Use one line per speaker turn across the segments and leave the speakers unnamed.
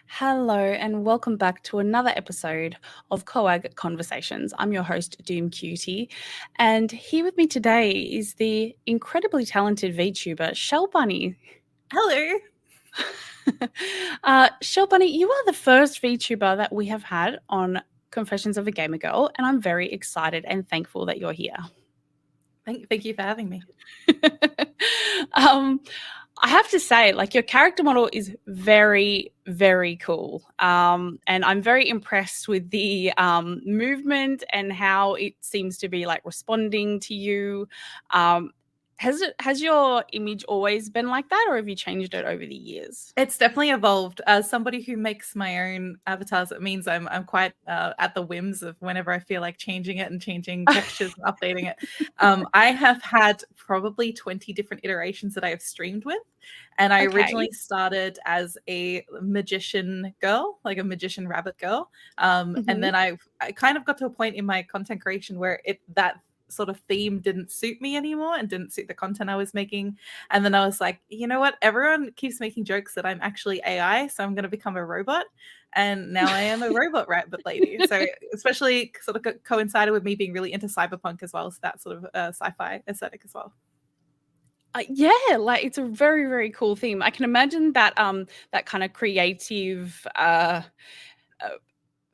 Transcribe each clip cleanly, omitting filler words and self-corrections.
Hello, and welcome back to another episode of COAGG Conversations. I'm your host, Doom Cutie, and here with me today is the incredibly talented VTuber, Shellbunny.
Hello.
Shellbunny, you are the first VTuber that we have had on Confessions of a Gamer Girl, and I'm very excited and thankful that you're here.
Thank you for having me.
I have to say, like, your character model is very, very cool. And I'm very impressed with the movement and how it seems to be like responding to you. Has your image always been like that, or have you changed it over the years?
It's definitely evolved. As somebody who makes my own avatars, it means I'm quite at the whims of whenever I feel like changing it and changing textures and updating it. I have had probably 20 different iterations that I have streamed with. And I originally started as a magician girl, like a magician rabbit girl. And then I kind of got to a point in my content creation where that sort of theme didn't suit me anymore and didn't suit the content I was making. And then I was like, you know what? Everyone keeps making jokes that I'm actually AI, so I'm going to become a robot. And now I am a robot rabbit lady. So especially sort of coincided with me being really into cyberpunk as well. So that sort of sci-fi aesthetic as well.
Yeah, like it's a very, very cool theme. I can imagine that that kind of creative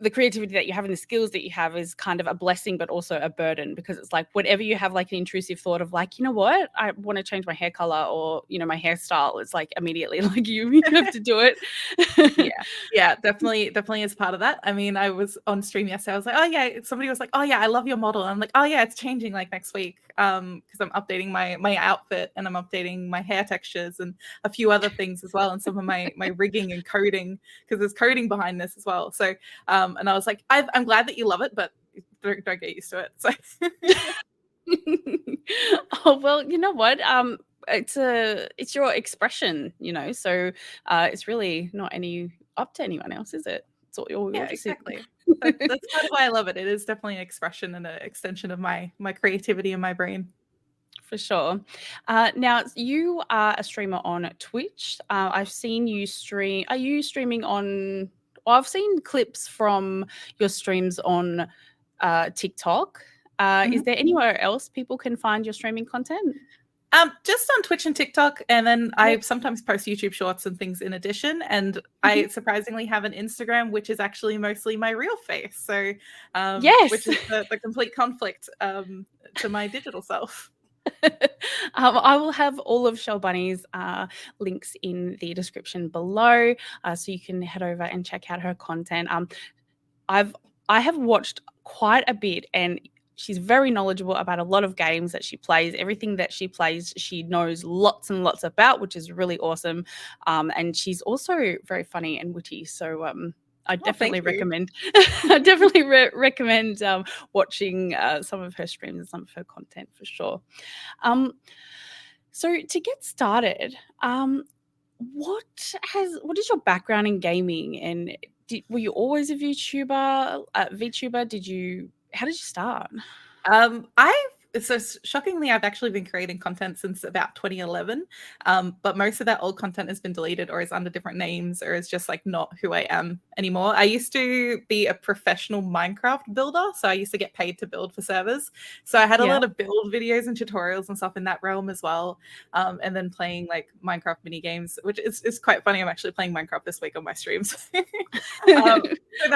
the creativity that you have and the skills that you have is kind of a blessing, but also a burden, because it's like whenever you have like an intrusive thought of like, you know what, I want to change my hair color or, you know, my hairstyle, it's like immediately like you have to do it.
Yeah, definitely is part of that. I mean, I was on stream yesterday. I was like, oh yeah, somebody was like, oh yeah, I love your model. And I'm like, oh yeah, it's changing like next week. Because I'm updating my outfit and I'm updating my hair textures and a few other things as well, and some of my rigging and coding, because there's coding behind this as well. So and I was like, I'm glad that you love it, but don't get used to it. So
oh well, you know what? It's your expression, you know, so it's really not any up to anyone else, is it? It's all
yeah,
you're just
exactly. That's part of why I love it. It is definitely an expression and an extension of my creativity and my brain.
For sure. Now, you are a streamer on Twitch. I've seen you stream. Are you streaming on? Well, I've seen clips from your streams on TikTok. Is there anywhere else people can find your streaming content?
Just on Twitch and TikTok, and then I sometimes post YouTube shorts and things in addition. And I surprisingly have an Instagram, which is actually mostly my real face. So,
yes,
which is the complete conflict to my digital self.
I will have all of Shellbunny's links in the description below, so you can head over and check out her content. I have watched quite a bit, and she's very knowledgeable about a lot of games that she plays. Everything that she plays, she knows lots and lots about, which is really awesome. And she's also very funny and witty. So I definitely recommend. I definitely recommend watching some of her streams and some of her content for sure. So to get started, what is your background in gaming, and were you always a VTuber? How did you start?
Shockingly, I've actually been creating content since about 2011, but most of that old content has been deleted or is under different names or is just like not who I am anymore. I used to be a professional Minecraft builder, so I used to get paid to build for servers. So I had a lot of build videos and tutorials and stuff in that realm as well, and then playing like Minecraft mini games, which is quite funny. I'm actually playing Minecraft this week on my streams.
So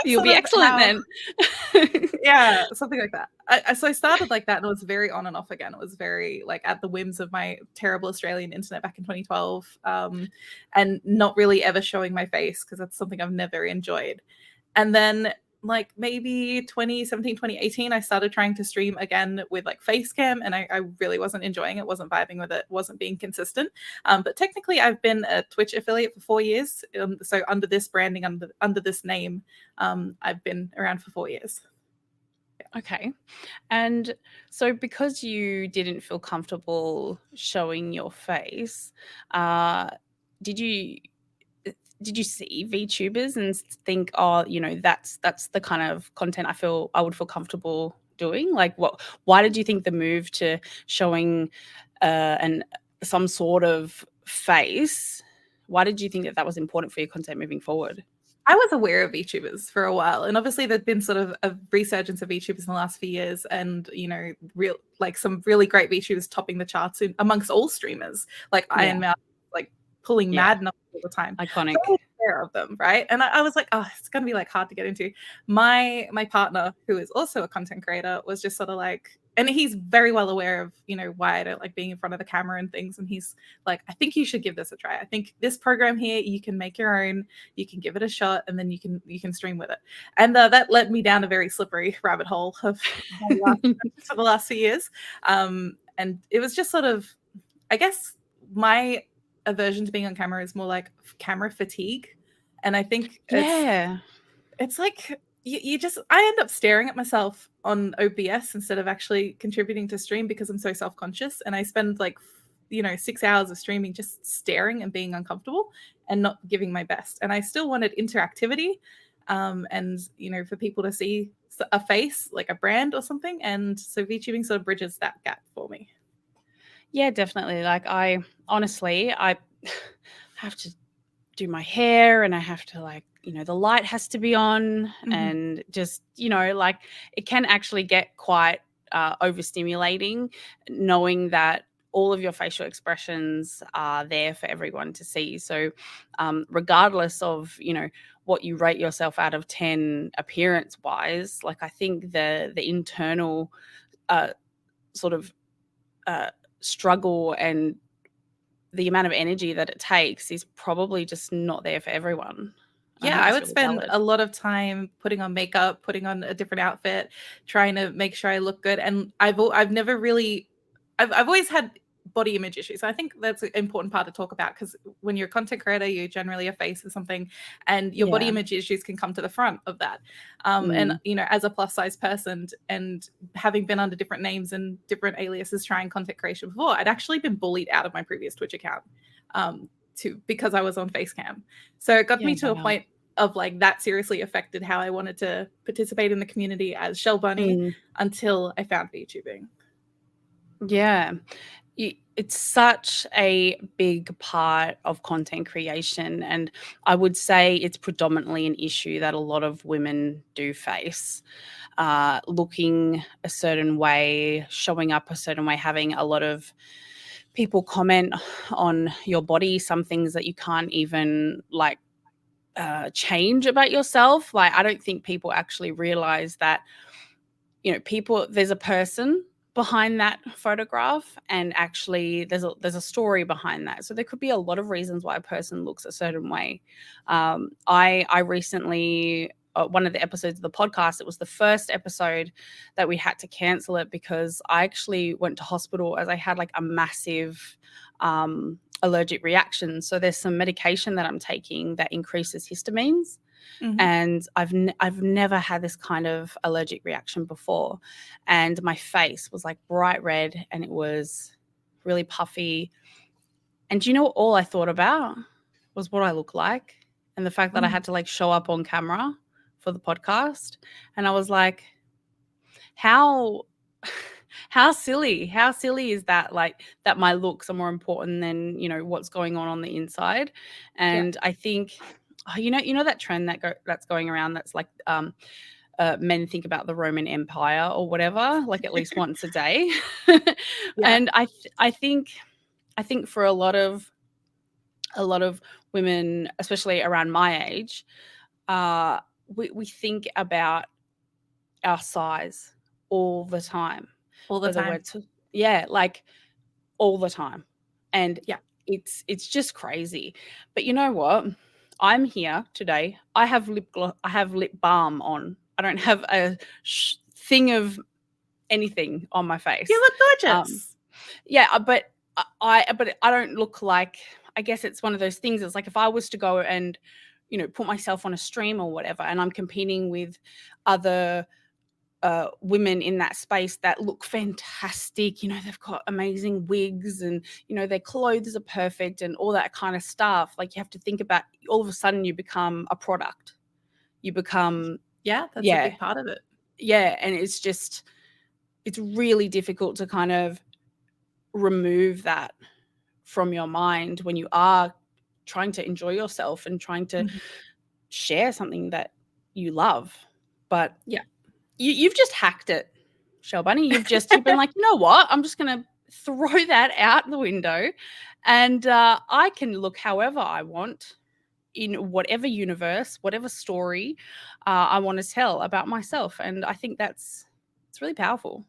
you'll be excellent then.
Yeah, something like that. So I started like that, and it was very on and off again. It was very like at the whims of my terrible Australian internet back in 2012, and not really ever showing my face because that's something I've never enjoyed. And then like maybe 2017, 2018, I started trying to stream again with like face cam, and I really wasn't enjoying it, wasn't vibing with it, wasn't being consistent. But technically I've been a Twitch affiliate for 4 years. So under this branding, under this name, I've been around for 4 years.
Okay. And so because you didn't feel comfortable showing your face, did you see VTubers and think, oh, you know, that's the kind of content I would feel comfortable doing? Like why did you think the move to showing some sort of face, why did you think that was important for your content moving forward?
I was aware of VTubers for a while, and obviously there's been sort of a resurgence of VTubers in the last few years, and real like some really great VTubers topping the charts amongst all streamers, like
Yeah.
Iron Mouse, like pulling
Yeah.
mad numbers all the time. So
Iconic.
I was aware of them, right? And I was like, oh, it's gonna be like hard to get into. My partner, who is also a content creator, was just sort of like, and he's very well aware of why I don't like being in front of the camera and things, and he's like, I think you should give this a try. I think this program here, you can make your own, you can give it a shot, and then you can stream with it. And that led me down a very slippery rabbit hole of for the last few years. And it was just sort of, I guess my aversion to being on camera is more like camera fatigue. And I think it's like you just, I end up staring at myself on OBS instead of actually contributing to stream because I'm so self-conscious, and I spend like 6 hours of streaming just staring and being uncomfortable and not giving my best. And I still wanted interactivity, and for people to see a face, like a brand or something. And so VTubing sort of bridges that gap for me.
Yeah, definitely. Like I have to do my hair, and I have to like, the light has to be on, and just, like it can actually get quite overstimulating knowing that all of your facial expressions are there for everyone to see. So regardless of, what you rate yourself out of 10 appearance wise, like I think the internal sort of struggle and the amount of energy that it takes is probably just not there for everyone.
Yeah, I would spend a lot of time putting on makeup, putting on a different outfit, trying to make sure I look good. And I've always had body image issues. So I think that's an important part to talk about, because when you're a content creator, you're generally a face or something, and your body image issues can come to the front of that. And as a plus size person, and having been under different names and different aliases trying content creation before, I'd actually been bullied out of my previous Twitch account because I was on Facecam. So it got me to a point of like that seriously affected how I wanted to participate in the community as Shellbunny until I found VTubing.
Yeah. It's such a big part of content creation, and I would say it's predominantly an issue that a lot of women do face. Looking a certain way, showing up a certain way, having a lot of people comment on your body, some things that you can't even like change about yourself. Like I don't think people actually realize that there's a person behind that photograph, and actually there's a story behind that. So there could be a lot of reasons why a person looks a certain way. I recently, one of the episodes of the podcast, it was the first episode that we had to cancel it because I actually went to hospital as I had like a massive allergic reaction. So there's some medication that I'm taking that increases histamines. And I've never had this kind of allergic reaction before, and my face was like bright red and it was really puffy. And do you know what all I thought about was what I look like, and the fact that I had to like show up on camera for the podcast. And I was like, how silly is that, like that my looks are more important than what's going on the inside. And I think that trend that's going around, that's like men think about the Roman Empire or whatever, like at least once a day. And I think for a lot of women, especially around my age, we think about our size all the time. Like all the time. And it's just crazy. But you know what? I'm here today. I have lip balm on. I don't have a thing of anything on my face.
You look gorgeous.
But I don't look like, I guess it's one of those things. It's like if I was to go and put myself on a stream or whatever, and I'm competing with other women in that space that look fantastic, they've got amazing wigs, and their clothes are perfect and all that kind of stuff. Like you have to think about, all of a sudden you become a product. You become
that's a big part of it.
And it's really difficult to kind of remove that from your mind when you are trying to enjoy yourself and trying to share something that you love. But
Yeah.
you've just hacked it, Shellbunny. You've been like, you know what? I'm just going to throw that out the window, and I can look however I want in whatever universe, whatever story I want to tell about myself. And I think it's really powerful.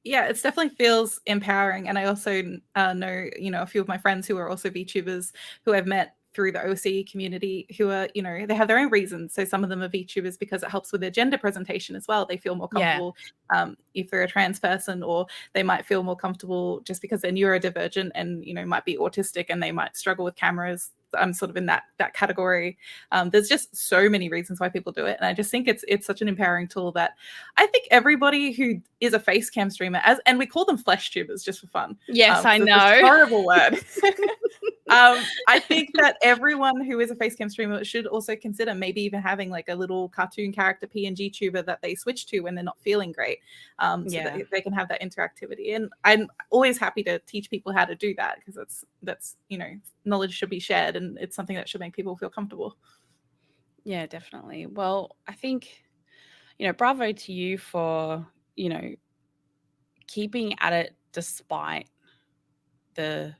Yeah, it definitely feels empowering. And I also know, a few of my friends who are also VTubers who I've met through the OC community who are, they have their own reasons. So some of them are VTubers because it helps with their gender presentation as well. They feel more comfortable if they're a trans person, or they might feel more comfortable just because they're neurodivergent and, might be autistic and they might struggle with cameras. I'm sort of in that category. There's just so many reasons why people do it, and I just think it's such an empowering tool that I think everybody who is a face cam streamer, and we call them flesh tubers just for fun.
Yes, I know.
This horrible word. I think that everyone who is a face cam streamer should also consider maybe even having like a little cartoon character PNG tuber that they switch to when they're not feeling great, so that they can have that interactivity. And I'm always happy to teach people how to do that, because that's knowledge should be shared, and it's something that should make people feel comfortable.
Yeah, definitely. Well, I think, bravo to you for, keeping at it despite the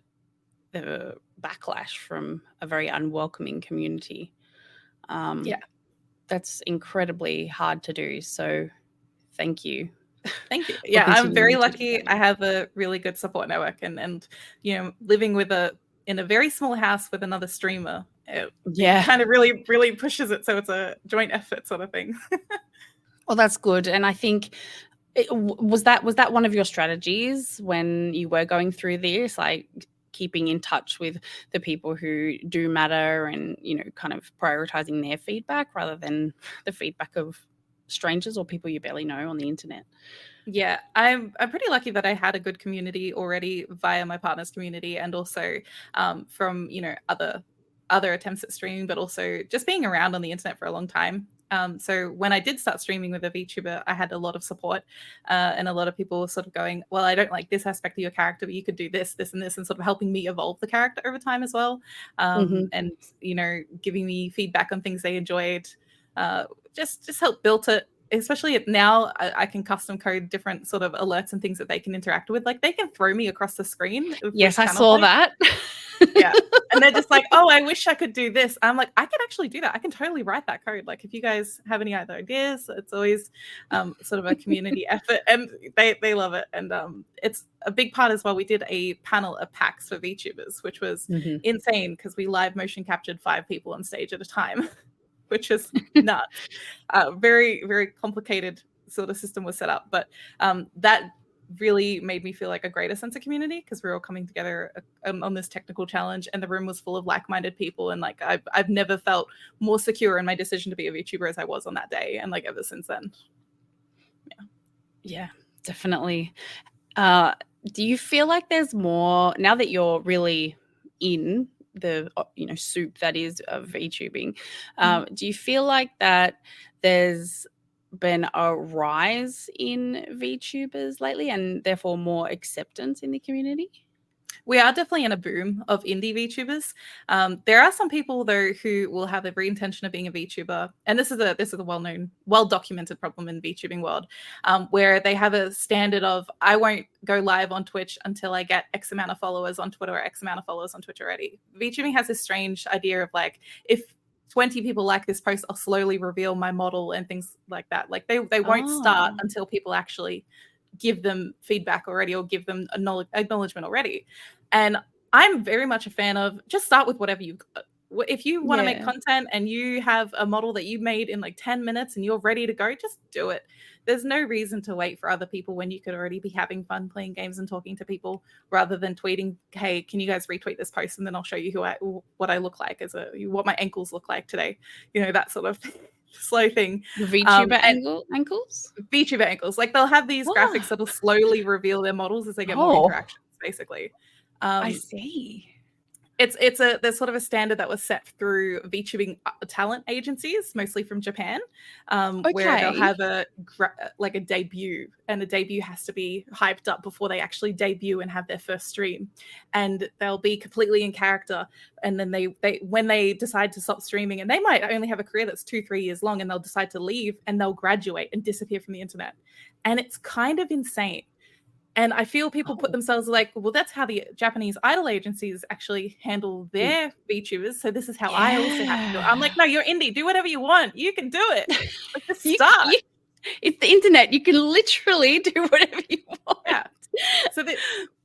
backlash from a very unwelcoming community. That's incredibly hard to do. So thank you.
Thank you. Yeah, I'm very lucky. I have a really good support network, and living in a very small house with another streamer, it kind of really, really pushes it. So it's a joint effort sort of thing.
Well, that's good. And I think was that one of your strategies when you were going through this, like keeping in touch with the people who do matter and, kind of prioritizing their feedback rather than the feedback of strangers or people you barely know on the internet?
Yeah, I'm pretty lucky that I had a good community already via my partner's community, and also from other attempts at streaming, but also just being around on the internet for a long time. So when I did start streaming with a VTuber, I had a lot of support, and a lot of people sort of going, well, I don't like this aspect of your character, but you could do this, this, and this, and sort of helping me evolve the character over time as well. And, giving me feedback on things they enjoyed, just help build it. Especially now, I can custom code different sort of alerts and things that they can interact with. Like, they can throw me across the screen.
Yes, I saw that.
Yeah. And they're just like, oh, I wish I could do this. I'm like, I can actually do that. I can totally write that code. Like, if you guys have any other ideas, it's always sort of a community effort, and they love it. And it's a big part as well. We did a panel of PAX for VTubers, which was insane, because we live motion captured 5 people on stage at a time. Which is nuts. Very, very complicated sort of system was set up. But that really made me feel like a greater sense of community, because we were all coming together on this technical challenge, and the room was full of like-minded people. And like I've never felt more secure in my decision to be a VTuber as I was on that day, and like ever since then.
Yeah, definitely. Do you feel like there's more now that you're really in the soup that is VTubing? Do you feel like that there's been a rise in VTubers lately, and therefore more acceptance in the community?
We are definitely in a boom of indie VTubers. There are some people though who will have every intention of being a VTuber, and this is a well-known, well-documented problem in VTubing world, where they have a standard of, I won't go live on Twitch until I get X amount of followers on Twitter or X amount of followers on Twitch already. VTubing has this strange idea of like, if 20 people like this post, I'll slowly reveal my model and things like that. Like they won't start until people actually give them feedback already, or give them acknowledgement already. And I'm very much a fan of just start with whatever you've got. If you want to make content and you have a model that you made in like 10 minutes and you're ready to go, just do it. There's no reason to wait for other people when you could already be having fun playing games and talking to people, rather than tweeting, hey, can you guys retweet this post, and then I'll show you what I look like what my ankles look like today. That sort of slow thing.
VTuber ankles?
VTuber ankles. Like, they'll have these graphics that'll slowly reveal their models as they get more interactions, basically.
I see.
there's sort of a standard that was set through VTubing talent agencies, mostly from Japan, where they'll
Okay.
have a debut, and the debut has to be hyped up before they actually debut and have their first stream, and they'll be completely in character. And then they when they decide to stop streaming, and they might only have a career that's 2-3 years long, and they'll decide to leave, and they'll graduate and disappear from the internet, and it's kind of insane. And I feel people put
Oh,
themselves like, well, that's how the Japanese idol agencies actually handle their VTubers. So this is how I also have to do it. I'm like,
yeah.
no, you're indie. Do whatever you want. You can do it. Like, just
You,
start.
you, it's the internet. You can literally do whatever you want.
Yeah. So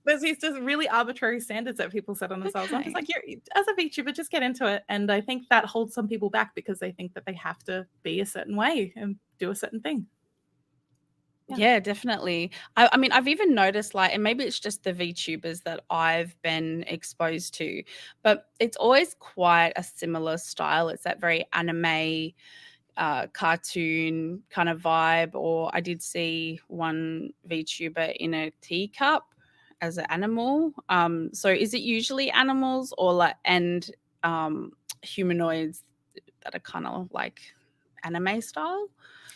there's these just really arbitrary standards that people set on themselves. I'm just like, you're, as a VTuber, just get into it. And I think that holds some people back because they think that they have to be a certain way and do a certain thing.
Yeah, definitely. I mean, I've even noticed, like, and maybe it's just the VTubers that I've been exposed to, but it's always quite a similar style. It's that very anime, cartoon kind of vibe. Or I did see one VTuber in a teacup as an animal. So is it usually animals or humanoids that are kind of like anime style?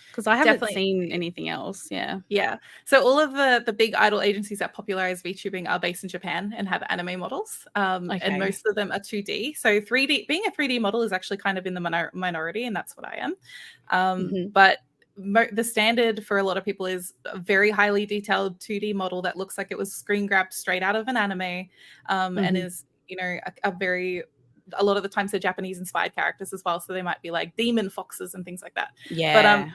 Because I haven't
Definitely.
seen anything else. Yeah.
Yeah. So all of the big idol agencies that popularize VTubing are based in Japan and have anime models. And
Okay.
most of them are 2D. So 3D, being a 3D model is actually kind of in the minority, and that's what I am.
Mhm.
But the standard for a lot of people is a very highly detailed 2D model that looks like it was screen grabbed straight out of an anime, and
Mhm.
is, a lot of the times they're Japanese inspired characters as well. So they might be like demon foxes and things like that. But
Yeah.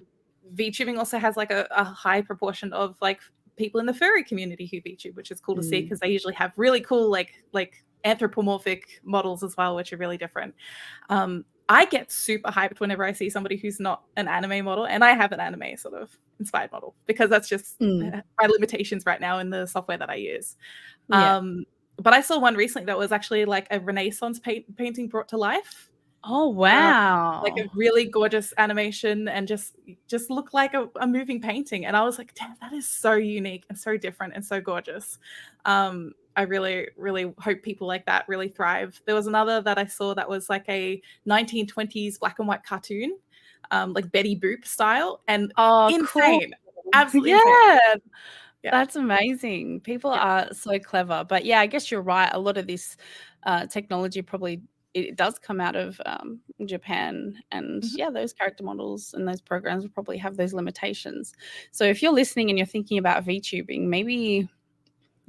VTubing also has like a high proportion of like people in the furry community who VTube, which is cool to see
Mm.
because they usually have really cool like anthropomorphic models as well, which are really different. I get super hyped whenever I see somebody who's not an anime model, and I have an anime sort of inspired model because that's just
Mm.
my limitations right now in the software that I use.
Yeah.
But I saw one recently that was actually like a Renaissance painting brought to life.
Oh,
Like
wow.
a really gorgeous animation and just look like a moving painting. And I was like, damn, that is so unique and so different and so gorgeous. I really, really hope people like that really thrive. There was another that I saw that was like a 1920s black and white cartoon, like Betty Boop style, and
Oh, cool.
insane, absolutely insane.
Yeah,
Yeah,
that's amazing. People
yeah.
are so clever. But yeah, I guess you're right. A lot of this technology probably it does come out of Japan, and
Mhm.
yeah, those character models and those programs will probably have those limitations. So if you're listening and you're thinking about VTubing, maybe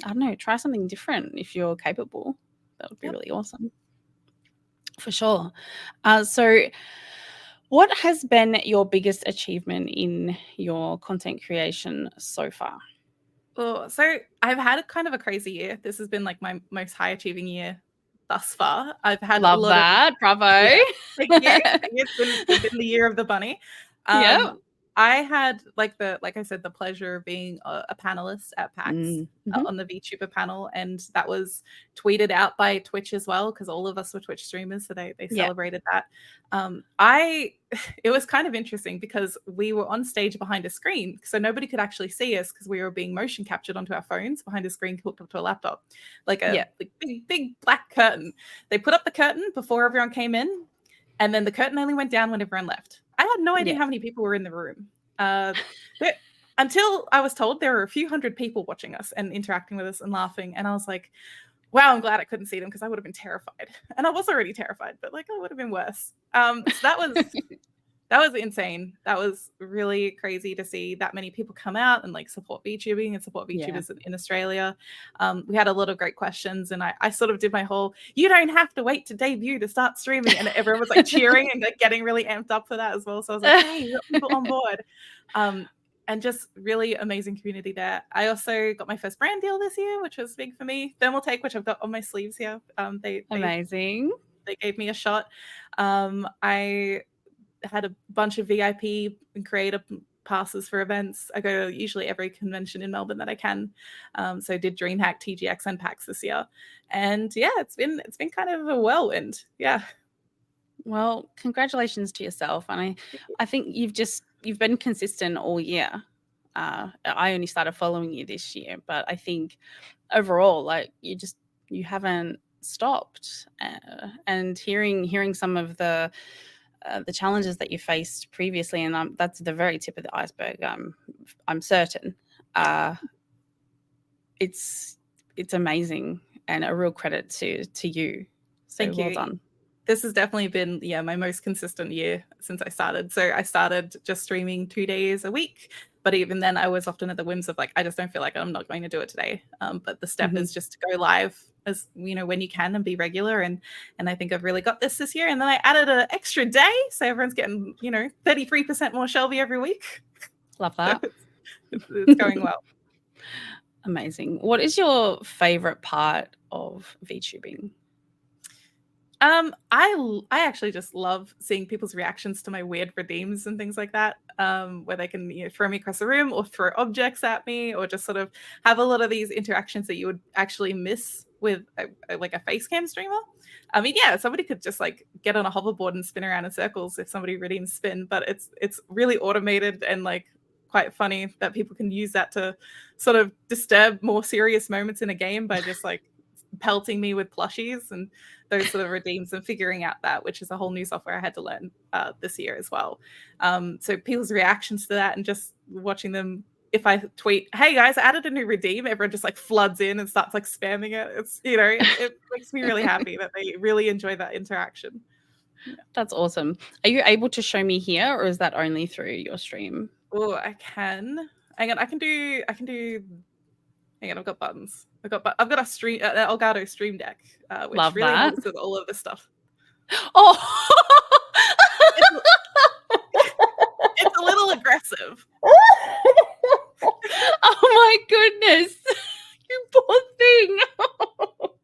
I don't know, try something different if you're capable. That would be
Yep.
really awesome. For sure. So what has been your biggest achievement in your content creation so far?
Oh, so I've had a kind of a crazy year. This has been like my most high achieving year thus far. I've had a
Love
lot of
that.
Yeah.
Bravo.
Thank you. It's been the year of the bunny.
Yep.
I had like I said, the pleasure of being a panelist at PAX
Mhm.
on the VTuber panel, and that was tweeted out by Twitch as well because all of us were Twitch streamers, so they
Yeah.
celebrated that. I it was kind of interesting because we were on stage behind a screen, so nobody could actually see us because we were being motion captured onto our phones behind a screen hooked up to a laptop, like a
Yeah.
big black curtain. They put up the curtain before everyone came in, and then the curtain only went down when everyone left. I had no idea
Yeah.
how many people were in the room. Until I was told there were a few hundred people watching us and interacting with us and laughing. And I was like, wow, I'm glad I couldn't see them because I would have been terrified. And I was already terrified, but like, it would have been worse. So that was insane. That was really crazy to see that many people come out and like support VTubing and support
Yeah.
VTubers in Australia. We had a lot of great questions, and I sort of did my whole "you don't have to wait to debut to start streaming," and everyone was like cheering and like getting really amped up for that as well. So I was like, "Hey, we got people on board," and just really amazing community there. I also got my first brand deal this year, which was big for me. Thermaltake, which I've got on my sleeves here.
Amazing.
They gave me a shot. I had a bunch of VIP and creator passes for events. I go to usually every convention in Melbourne that I can. So I did DreamHack, TGX, and PAX this year, and yeah, it's been kind of a whirlwind. Yeah.
Well, congratulations to yourself. And I think you've been consistent all year. I only started following you this year, but I think overall, like you haven't stopped. And hearing some of the challenges that you faced previously, and that's the very tip of the iceberg. I'm certain. It's amazing and a real credit to you. So
Thank
well
you.
done.
This has definitely been my most consistent year since I started. So I started just streaming 2 days a week, but even then I was often at the whims of like, I just don't feel like I'm not going to do it today. But the step is just to go live as when you can and be regular. And I think I've really got this year. And then I added an extra day, so everyone's getting 33% more Shelby every week.
Love that.
So it's going well.
Amazing. What is your favorite part of VTubing?
I actually just love seeing people's reactions to my weird redeems and things like that. Where they can throw me across the room or throw objects at me, or just sort of have a lot of these interactions that you would actually miss with like a face cam streamer. I mean, yeah, somebody could just like get on a hoverboard and spin around in circles if somebody redeems spin, but it's really automated and like quite funny that people can use that to sort of disturb more serious moments in a game by just like pelting me with plushies and those sort of redeems, and figuring out that, which is a whole new software I had to learn this year as well. So people's reactions to that and just watching them, if I tweet, hey guys, I added a new redeem, everyone just like floods in and starts like spamming it. It's, it makes me really happy that they really enjoy that interaction. Yeah.
That's awesome. Are you able to show me here, or is that only through your stream?
Oh, I can. Hang on, I can do. Hang on, I've got buttons. I've got a stream Elgato Stream Deck, which
Love
really
that.
helps with all of this stuff.
Oh,
it's a little aggressive.
Oh my goodness, you poor thing.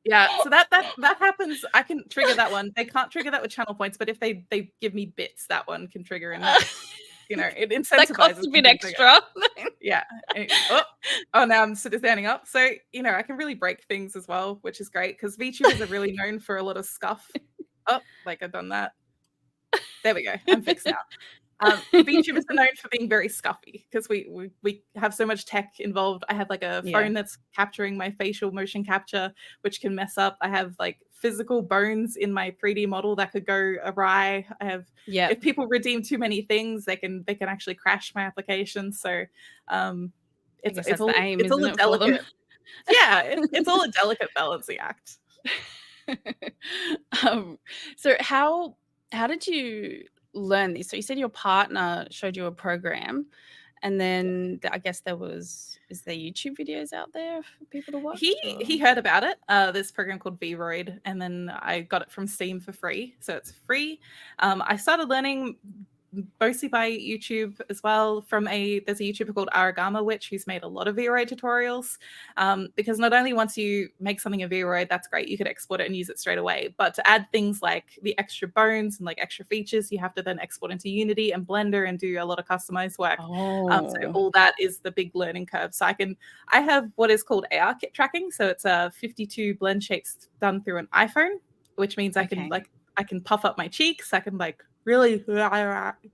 Yeah, so that happens. I can trigger that one. They can't trigger that with channel points, but if they give me bits, that one can trigger, and it incentivizes.
That costs a bit extra.
Yeah. Oh, now I'm sort of standing up. So, I can really break things as well, which is great because VTubers are really known for a lot of scuff. Oh, like I've done that. There we go. I'm fixed now. VTubers are known for being very scuffy because we have so much tech involved. I have like a phone that's capturing my facial motion capture, which can mess up. I have like physical bones in my 3D model that could go awry. I have if people redeem too many things, they can actually crash my application. So it's all a delicate. Yeah, it's all a delicate balancing act.
So how did you learn this? So you said your partner showed you a program, and then I guess is there YouTube videos out there for people to watch?
He heard about it, this program called Vroid, and then I got it from Steam for free, so it's free. I started learning mostly by YouTube as well there's a YouTuber called Aragama Witch who's made a lot of Vroid tutorials, because not only once you make something in Vroid, that's great, you could export it and use it straight away, but to add things like the extra bones and like extra features, you have to then export into Unity and Blender and do a lot of customized work. So all that is the big learning curve. So I have what is called AR kit tracking, so it's 52 blend shapes done through an iPhone, which means I can puff up my cheeks, I can like really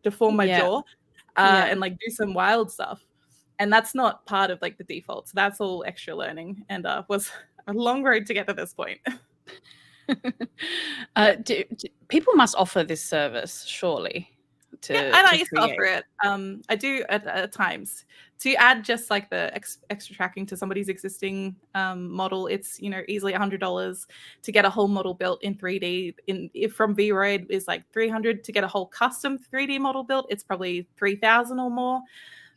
deform my jaw and like do some wild stuff, and that's not part of like the default, so that's all extra learning, and was a long road to get to this point.
People must offer this service surely
and I used to offer it. I do at times to add just like the extra tracking to somebody's existing model. It's easily $100 to get a whole model built in 3D. If from Vroid is like $300 to get a whole custom 3D model built, it's probably $3,000 or more.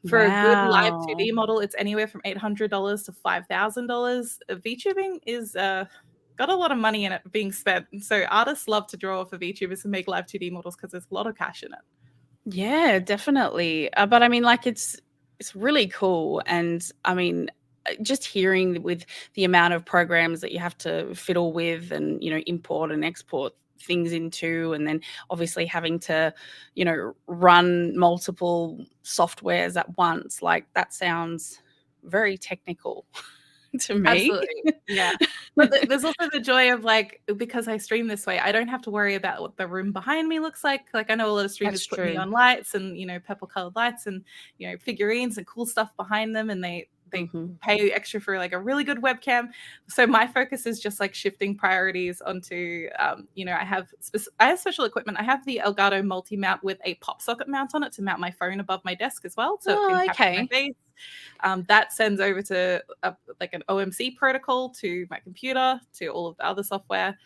For a good live 2D model, it's anywhere from $800 to $5,000. VTubing is got a lot of money in it being spent, so artists love to draw for VTubers and make live 2D models because there's a lot of cash in it.
Yeah, definitely. But I mean, like it's really cool, and I mean, just hearing with the amount of programs that you have to fiddle with, and import and export things into, and then obviously having to run multiple softwares at once, like that sounds very technical to me.
Absolutely. Yeah. But there's also the joy of like, because I stream this way, I don't have to worry about what the room behind me looks like. Like I know a lot of streamers put neon lights and purple colored lights and figurines and cool stuff behind them, and they they
Mm-hmm.
pay extra for like a really good webcam. So my focus is just like shifting priorities onto, I have special equipment. I have the Elgato multi-mount with a pop socket mount on it to mount my phone above my desk as well, so it can capture my face. That sends over to like an OMC protocol to my computer, to all of the other software.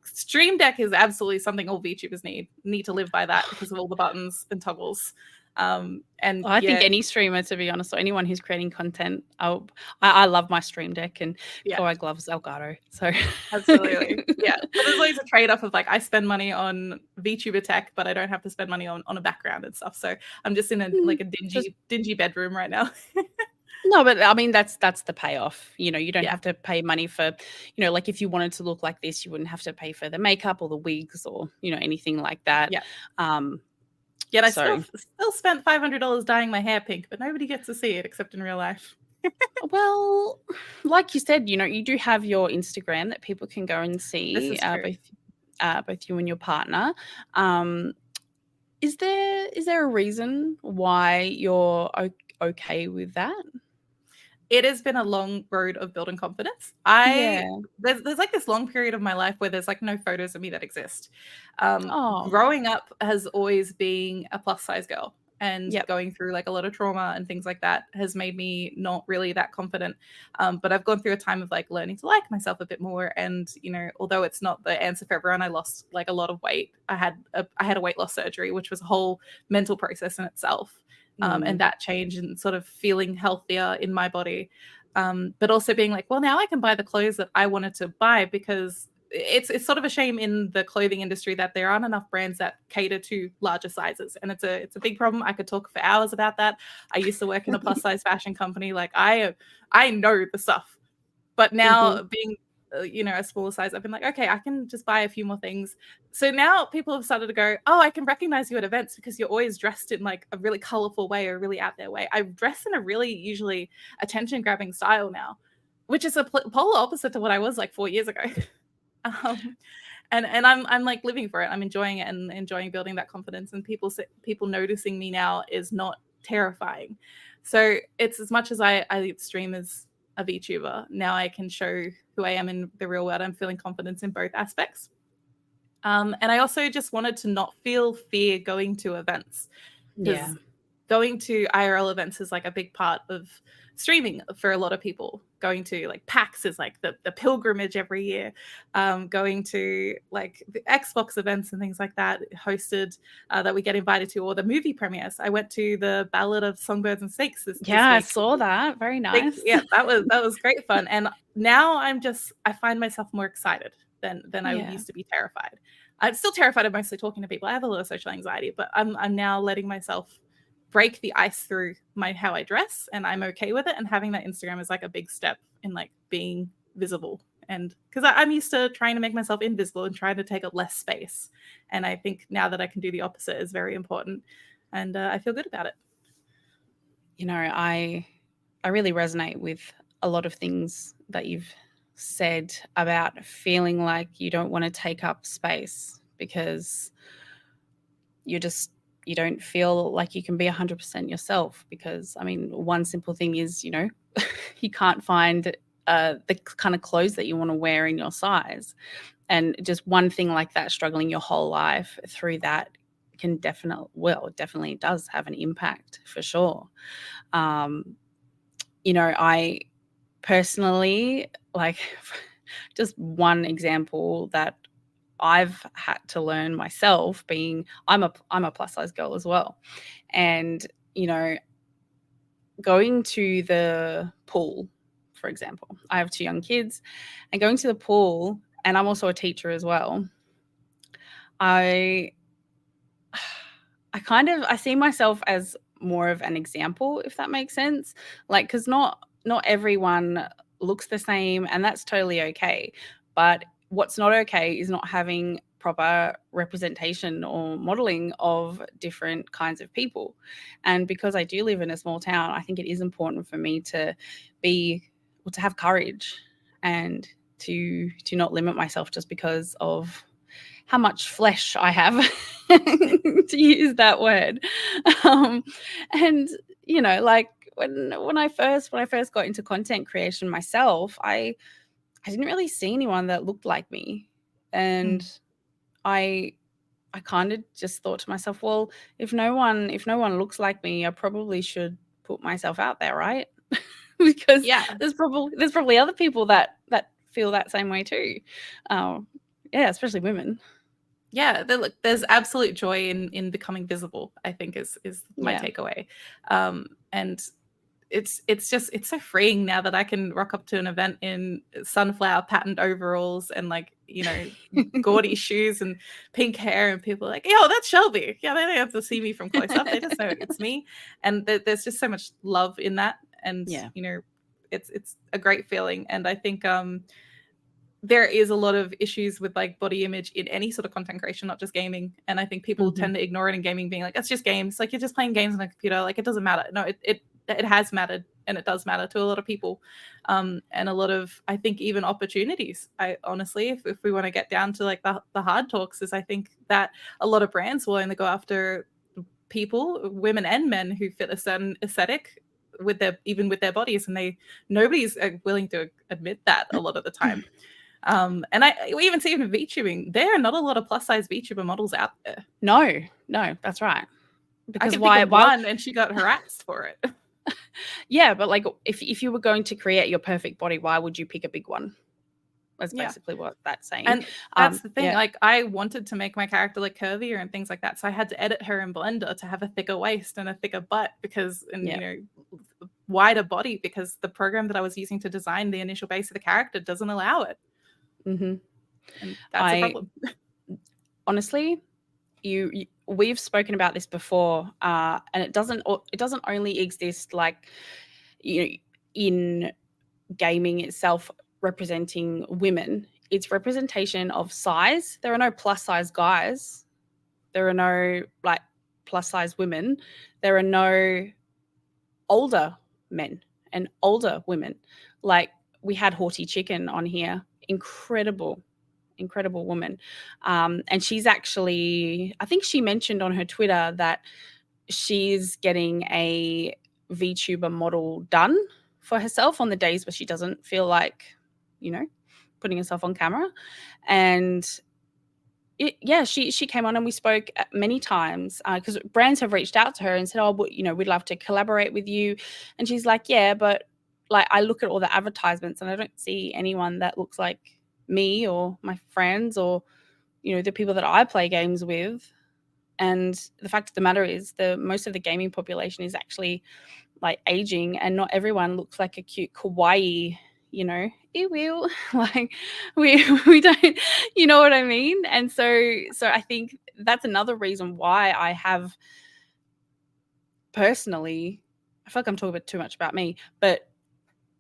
Stream Deck is absolutely something all VTubers need to live by that because of all the buttons and toggles.
I think any streamer, to be honest, or anyone who's creating content, I love my Stream Deck, and COAGG loves Elgato. So
absolutely, yeah. But there's always a trade-off of like, I spend money on VTuber tech, but I don't have to spend money on a background and stuff. So I'm just in a dingy bedroom right now.
No, but I mean, that's the payoff. You don't have to pay money for, like if you wanted to look like this, you wouldn't have to pay for the makeup or the wigs or, anything like that.
Yet I still spent $500 dyeing my hair pink, but nobody gets to see it except in real life.
Well, like you said, you do have your Instagram that people can go and see, both you and your partner. Is there a reason why you're okay with that?
It has been a long road of building confidence. There's like this long period of my life where there's like no photos of me that exist. Growing up has always been a plus size girl, and going through like a lot of trauma and things like that has made me not really that confident. But I've gone through a time of like learning to like myself a bit more. And, although it's not the answer for everyone, I lost like a lot of weight. I had a weight loss surgery, which was a whole mental process in itself. And that change and sort of feeling healthier in my body. But also being like, well, now I can buy the clothes that I wanted to buy, because it's sort of a shame in the clothing industry that there aren't enough brands that cater to larger sizes. And it's a big problem. I could talk for hours about that. I used to work in a plus size fashion company. Like I know the stuff, but now being a smaller size, I've been like, okay, I can just buy a few more things. So now people have started to go, oh, I can recognize you at events because you're always dressed in like a really colorful way or a really out there way. I dress in a really usually attention grabbing style now, which is a polar opposite to what I was like 4 years ago. And I'm like living for it. I'm enjoying it and enjoying building that confidence, and people noticing me now is not terrifying. So it's, as much as I stream as a VTuber, now I can show who I am in the real world. I'm feeling confidence in both aspects. And I also just wanted to not feel fear going to events, because going to IRL events is like a big part of streaming for a lot of people. Going to like PAX is like the pilgrimage every year. Going to like the Xbox events and things like that hosted, that we get invited to, or the movie premieres. I went to the Ballad of Songbirds and Snakes this week.
I saw that. Very nice.
That was great fun. And now I find myself more excited than I used to be terrified. I'm still terrified of mostly talking to people. I have a lot of social anxiety, but I'm now letting myself break the ice through how I dress, and I'm okay with it. And having that Instagram is like a big step in like being visible. And because I'm used to trying to make myself invisible and trying to take up less space. And I think now that I can do the opposite is very important. And I feel good about it.
I really resonate with a lot of things that you've said about feeling like you don't want to take up space because you don't feel like you can be 100% yourself. Because I mean, one simple thing is, you can't find the kind of clothes that you want to wear in your size, and just one thing like that, struggling your whole life through that, can definitely does have an impact for sure. I personally, like, just one example that I've had to learn myself, being I'm a plus size girl as well. And, going to the pool, for example, I have 2 young kids, and going to the pool, and I'm also a teacher as well. I see myself as more of an example, if that makes sense. Like, because not everyone looks the same, and that's totally okay. But what's not okay is not having proper representation or modeling of different kinds of people. And because I do live in a small town, I think it is important for me to have courage, and to not limit myself just because of how much flesh I have, to use that word. And, like, when I first got into content creation myself, I didn't really see anyone that looked like me, and I kind of just thought to myself, well, if no one looks like me, I probably should put myself out there, right? Because there's probably other people that feel that same way too. Yeah, especially women.
Yeah, look, there's absolute joy in becoming visible, I think is my takeaway. And it's so freeing now that I can rock up to an event in sunflower patterned overalls and like, you know, gaudy shoes and pink hair, and people are like, yo, that's Shelby. Yeah, they don't have to see me from close up. They just know it's me. And there's just so much love in that. And, you know, it's a great feeling. And I think there is a lot of issues with like body image in any sort of content creation, not just gaming. And I think people tend to ignore it in gaming, being like, it's just games. Like, you're just playing games on a computer. Like, it doesn't matter. No, it has mattered, and it does matter to a lot of people. And a lot of, I think, even opportunities. I honestly, if we want to get down to like the hard talks, is I think that a lot of brands will only go after people, women and men, who fit a certain aesthetic with their bodies, and nobody's willing to admit that a lot of the time. And we even see in VTubing, there are not a lot of plus size VTuber models out there.
No, that's right.
Because why one, and she got harassed for it.
Yeah, but like if you were going to create your perfect body, why would you pick a big one? That's basically what that's saying.
And that's the thing. Like, I wanted to make my character like curvier and things like that, so I had to edit her in Blender to have a thicker waist and a thicker butt, because you know, wider body, because the program that I was using to design the initial base of the character doesn't allow it. And that's a problem.
Honestly, we've spoken about this before, and it doesn't only exist like, you know, in gaming itself representing women. It's representation of size. There are no plus size guys. There are no like plus size women. There are no older men and older women. Like, we had Haughty Chicken on here. Incredible woman. And she's actually, I think she mentioned on her Twitter that she's getting a VTuber model done for herself on the days where she doesn't feel like, you know, putting herself on camera. And she came on and we spoke many times, because brands have reached out to her and said, oh, you know, we'd love to collaborate with you. And she's like, yeah, but like, I look at all the advertisements and I don't see anyone that looks like me or my friends or, you know, the people that I play games with. And the fact of the matter is, most of the gaming population is actually like aging, and not everyone looks like a cute kawaii, you know, ew, like we don't, you know what I mean? And so I think that's another reason why I have personally, I feel like I'm talking about too much about me, but,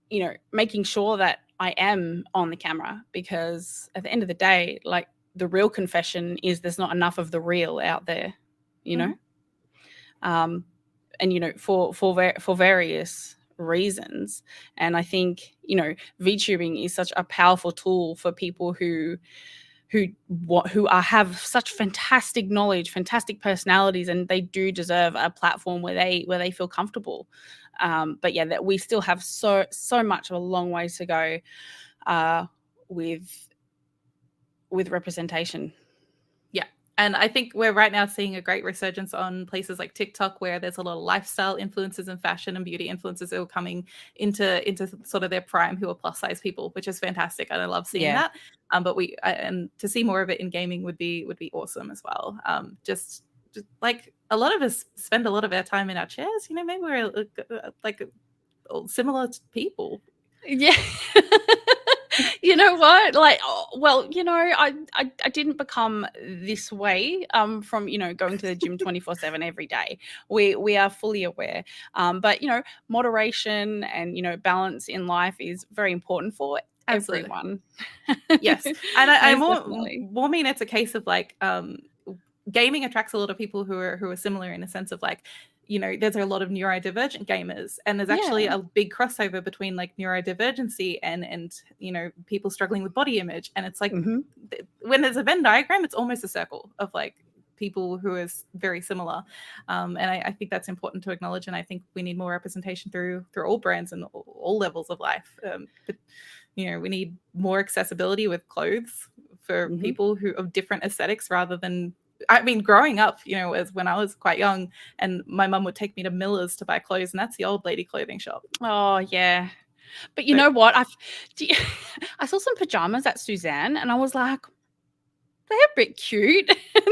you know, making sure that I am on the camera, because at the end of the day, like, the real confession is there's not enough of the real out there, you know? And, you know, for various reasons. And I think, you know, VTubing is such a powerful tool for people who have such fantastic knowledge, fantastic personalities, and they do deserve a platform where they feel comfortable. But yeah, that we still have so much of a long way to go with representation.
Yeah. And I think we're right now seeing a great resurgence on places like TikTok, where there's a lot of lifestyle influencers and fashion and beauty influencers who are coming into sort of their prime, who are plus size people, which is fantastic. And I love seeing that. But and to see more of it in gaming would be awesome as well. Just like, a lot of us spend a lot of our time in our chairs. You know, maybe we're like similar to people.
Yeah. You know what? Like, well, you know, I didn't become this way from, you know, going to the gym 24/7 every day. We are fully aware. But, you know, moderation and, you know, balance in life is very important for everyone.
Yes. And I more mean it's a case of like, gaming attracts a lot of people who are similar, in a sense of like, you know, there's a lot of neurodivergent gamers, and there's actually a big crossover between like neurodivergency and you know, people struggling with body image. And it's like, when there's a Venn diagram, it's almost a circle of like people who is very similar. And I think that's important to acknowledge. And I think we need more representation through all brands and all levels of life. But we need more accessibility with clothes for people who of different aesthetics, rather than, I mean, growing up, as when I was quite young, and my mum would take me to Miller's to buy clothes, and that's the old lady clothing shop.
Oh yeah, but you know what? I saw some pajamas at Suzanne, and I was like, they're a bit cute.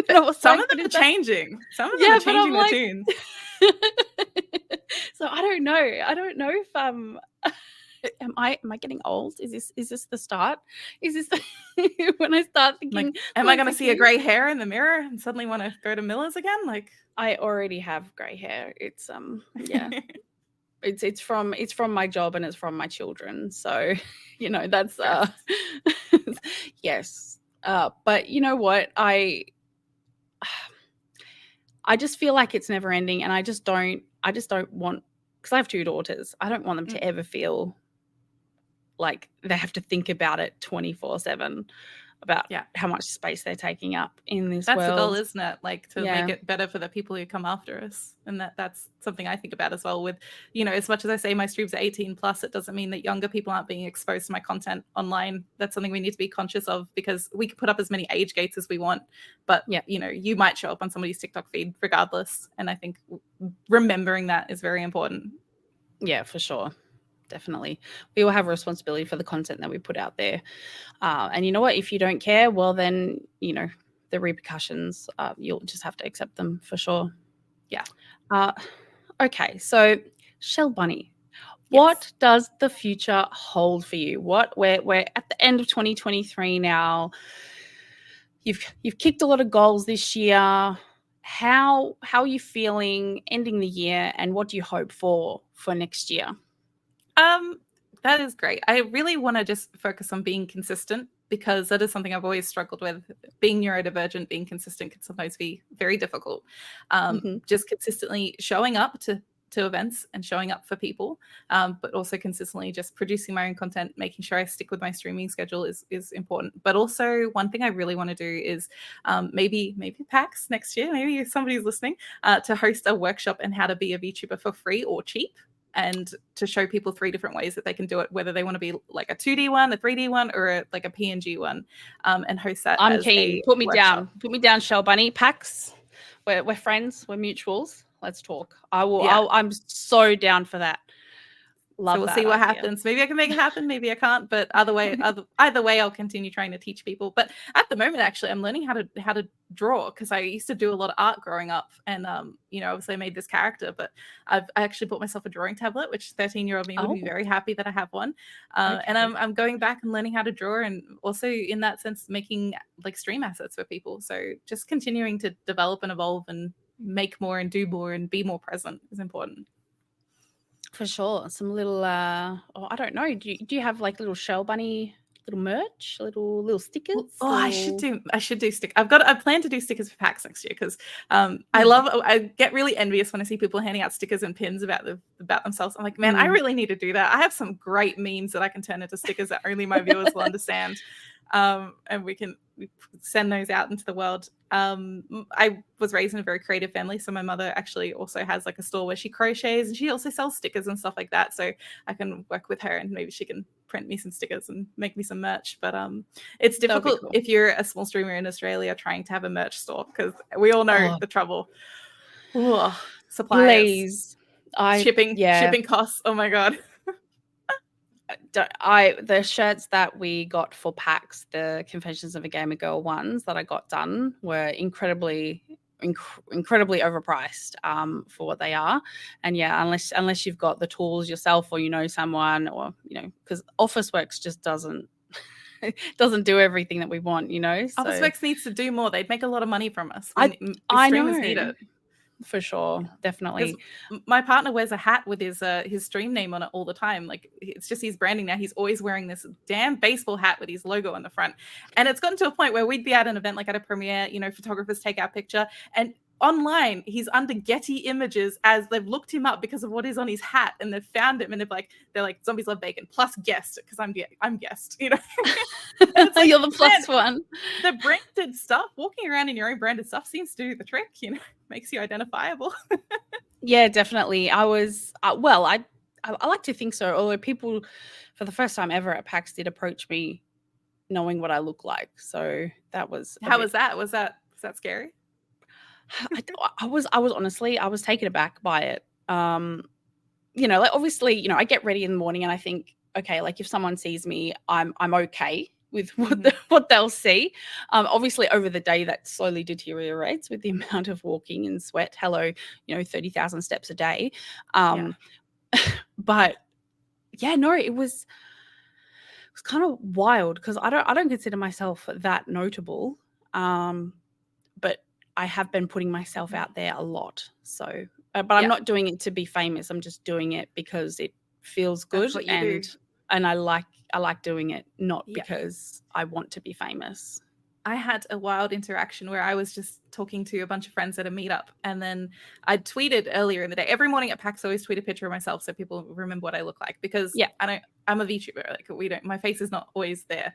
Some of them are changing. Some of them are changing the tunes.
So I don't know. I don't know if am I getting old? Is this the start? Is this when I start thinking?
Like, am I going to see a grey hair in the mirror and suddenly want to go to Miller's again? Like,
I already have grey hair. It's yeah. It's from my job, and it's from my children. So, that's yes. But you know what? I just feel like it's never ending, and I just don't want, because I have 2 daughters. I don't want them to ever feel like they have to think about it 24/7 about how much space they're taking up in this world.
That's the goal, isn't it? Like, to make it better for the people who come after us. And that's something I think about as well. With, as much as I say my streams are 18+, it doesn't mean that younger people aren't being exposed to my content online. That's something we need to be conscious of, because we can put up as many age gates as we want, but you might show up on somebody's TikTok feed regardless. And I think remembering that is very important.
Yeah, for sure. Definitely. We all have a responsibility for the content that we put out there. And you know what? If you don't care, well, then, the repercussions, you'll just have to accept them, for sure.
Yeah.
Okay. So, Shellbunny, what does the future hold for you? We're at the end of 2023 now. You've kicked a lot of goals this year. How are you feeling ending the year, and what do you hope for next year?
That is great. I really want to just focus on being consistent, because that is something I've always struggled with. Being neurodivergent, being consistent can sometimes be very difficult. Just consistently showing up to events and showing up for people, but also consistently just producing my own content, making sure I stick with my streaming schedule is important. But also, one thing I really want to do is maybe PAX next year, maybe if somebody's listening, to host a workshop on how to be a VTuber for free or cheap, and to show people 3 different ways that they can do it, whether they want to be like a 2D one, a 3D one, or like a PNG one, and host that.
I'm keen. Put me down, Shellbunny. PAX, we're friends, we're mutuals. Let's talk. I will. Yeah. I'm so down for that. Love
so we'll see what happens. Maybe I can make it happen. Maybe I can't. But either way, I'll continue trying to teach people. But at the moment, actually, I'm learning how to draw, because I used to do a lot of art growing up, and obviously I made this character. But I actually bought myself a drawing tablet, which 13-year-old me would be very happy that I have one. And I'm going back and learning how to draw, and also in that sense making like stream assets for people. So just continuing to develop and evolve and make more and do more and be more present is important.
For sure. Some little I don't know, do you have like little Shellbunny little merch, little stickers?
I should do stickers. I plan to do stickers for PAX next year, because I get really envious when I see people handing out stickers and pins about themselves. I'm like, man, I really need to do that. I have some great memes that I can turn into stickers that only my viewers will understand. And we send those out into the world. I was raised in a very creative family, so my mother actually also has like a store where she crochets, and she also sells stickers and stuff like that. So I can work with her, and maybe she can print me some stickers and make me some merch. But it's difficult if you're a small streamer in Australia trying to have a merch store, because we all know the trouble. Suppliers, shipping costs. Oh my god.
The shirts that we got for PAX, the Confessions of a Gamer Girl ones that I got done, were incredibly overpriced for what they are. And yeah, unless you've got the tools yourself, or someone, or because Officeworks just doesn't do everything that we want. So
Officeworks needs to do more. They'd make a lot of money from us.
I know.
Need it.
For sure, definitely.
My partner wears a hat with his stream name on it all the time. Like, it's just his branding now. He's always wearing this damn baseball hat with his logo on the front. And it's gotten to a point where we'd be at an event, like at a premiere, photographers take our picture, and online he's under Getty Images as they've looked him up because of what is on his hat, and they've found him, and they're like zombies love bacon plus guest, because I'm guest, you know. And it's like,
You're the plus
man,
one.
the branded stuff, walking around in your own branded stuff seems to do the trick, you know, makes you identifiable.
Yeah, definitely. I was well, I like to think so, although people for the first time ever at PAX did approach me knowing what I look like. So that was
How was that? Was that scary?
I was honestly, I was taken aback by it. You know, like obviously, you know, I get ready in the morning and I think, okay, like if someone sees me, I'm okay with what they'll see. Obviously, over the day, that slowly deteriorates with the amount of walking and sweat. Hello, you know, 30,000 steps a day. But yeah, no, it was kind of wild because I don't consider myself that notable. But I have been putting myself out there a lot. So, but I'm not doing it to be famous. I'm just doing it because it feels good, and I like doing it, not because I want to be famous.
I had a wild interaction where I was just talking to a bunch of friends at a meetup, and then I tweeted earlier in the day. Every morning at PAX, I always tweet a picture of myself so people remember what I look like, because I'm a VTuber. Like my face is not always there.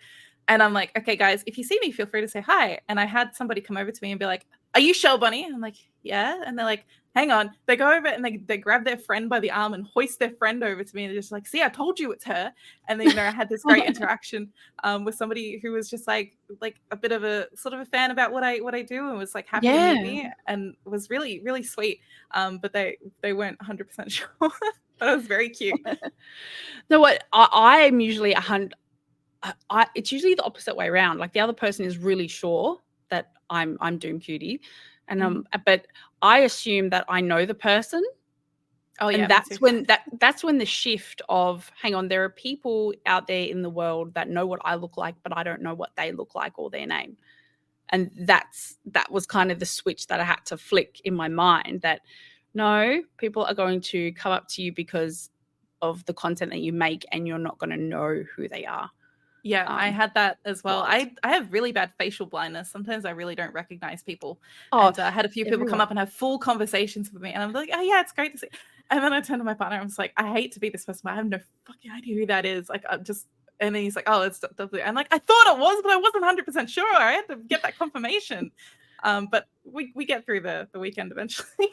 And I'm like, okay, guys, if you see me, feel free to say hi. And I had somebody come over to me and be like, are you Shellbunny? And I'm like, yeah. And they're like, hang on. They go over and they grab their friend by the arm and hoist their friend over to me. And they're just like, see, I told you it's her. And then, you know, I had this great interaction with somebody who was just like a bit of a sort of a fan about what I do, and was like happy to meet me, and was really, really sweet. But they weren't 100% sure. But it was very cute.
No, what I am usually it's usually the opposite way around. Like the other person is really sure that I'm Doom Cutie, and but I assume that I know the person. Oh yeah, and that's when the shift of, hang on, there are people out there in the world that know what I look like, but I don't know what they look like or their name. And that was kind of the switch that I had to flick in my mind, that no, people are going to come up to you because of the content that you make, and you're not going to know who they are.
Yeah, I had that as well. I have really bad facial blindness. Sometimes I really don't recognize people. And I had a few people come up and have full conversations with me. And I'm like, oh, yeah, it's great to see. And then I turned to my partner and I was like, I hate to be this person, but I have no fucking idea who that is. Like, and then he's like, oh, it's W. I'm like, I thought it was, but I wasn't 100% sure. I had to get that confirmation. But we get through the weekend eventually.